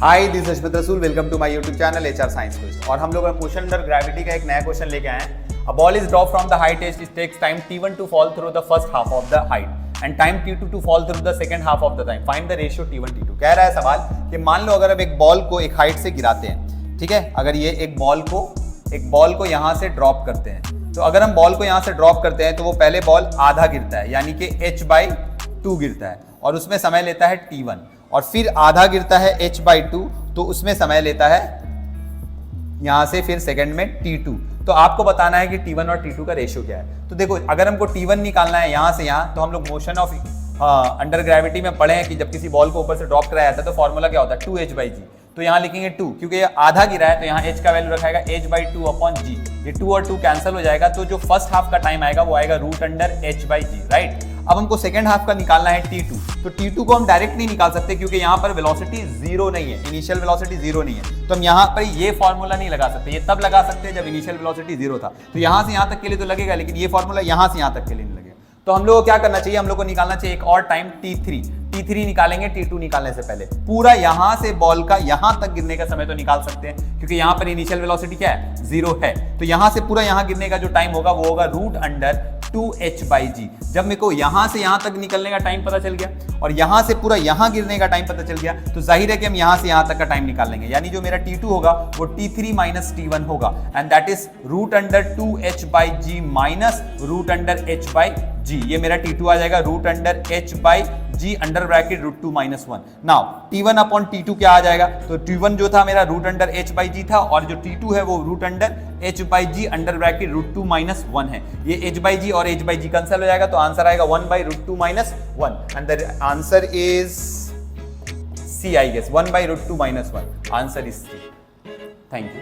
Hi this is Ashmat Rasool, welcome to my YouTube channel HR science quiz. और हम लोग question under gravity का एक नया क्वेश्चन लेके आए हैं। A ball is drop from the height it takes time t1 to fall through the first half of the height and time t2 to fall through the second half of the time. Find the ratio t1 t2। कह रहा है सवाल कि मान लो अगर अब एक ball को एक हाइट से गिराते हैं, ठीक है, अगर ये एक बॉल को यहाँ से ड्रॉप करते हैं, तो अगर हम बॉल को यहाँ से ड्रॉप करते हैं तो वो पहले बॉल आधा गिरता है यानी कि h/2 गिरता है और उसमें समय लेता है t1, और फिर आधा गिरता है h/2 तो उसमें समय लेता है यहां से फिर सेकंड में t2। तो आपको बताना है कि t1 और t2 का रेशियो क्या है। तो देखो, अगर हमको t1 निकालना है यहां से यहां, तो हम लोग मोशन ऑफ अंडर ग्रेविटी में पढ़े हैं कि जब किसी बॉल को ऊपर से ड्रॉप कराया जाता है तो फॉर्मूला क्या होता है 2h/g। तो यहाँ लिखेंगे 2 क्योंकि ये आधा गिरा है तो यहाँ h का वैल्यू रखाएगा h/2/g। ये 2 और 2 कैंसिल हो जाएगा, तो जो फर्स्ट हाफ का टाइम आएगा वो आएगा √h/g, राइट। अब हमको सेकंड हाफ का निकालना है t2। तो t2 को हम डायरेक्ट नहीं निकाल सकते क्योंकि यहाँ पर वेलोसिटी जीरो नहीं है, इनिशियल वेलोसिटी जीरो नहीं है। तो हम यहाँ पर ये फॉर्मूला नहीं लगा सकते, ये तब लगा सकते हैं जब इनिशियल वेलोसिटी जीरो था। तो यहाँ से यहाँ तक के लिए तो लगेगा, लेकिन ये फॉर्मूला यहाँ से यहाँ तक के लिए नहीं लगेगा। तो हम लोग को क्या करना चाहिए, हम लोग को निकालना चाहिए एक और टाइम t3 निकालेंगे t2 निकालने से पहले। पूरा यहां से बॉल का यहां तक गिरने का समय तो निकाल सकते हैं क्योंकि यहां पर इनिशियल वेलोसिटी क्या है, जीरो है। तो यहां से पूरा यहां गिरने का जो टाइम होगा वो होगा √2h/g। जब मेरे को यहां से यहां तक निकलने का टाइम पता चल गया और यहां से पूरा यहां गिरने का टाइम पता चल गया, तो जाहिर है कि हम यहां से यहां तक का टाइम निकाल लेंगे। यानी जो मेरा t2 होगा वो t3 माइनस t1 होगा, and that is √2h/g minus √h/g। ये मेरा t2 आ जाएगा √h/g under bracket √2 - 1। Now t1 upon t2 क्या आ जाएगा, तो t1 जो था मेरा √h/g था और जो t2 है वो √h/g अंडर ब्रैकेट √2 - 1 है। ये h/g और h/g कैंसिल हो जाएगा, तो आंसर आएगा 1/√2 - 1 and the answer is C, I guess 1/√2 - 1। Answer is C। Thank you.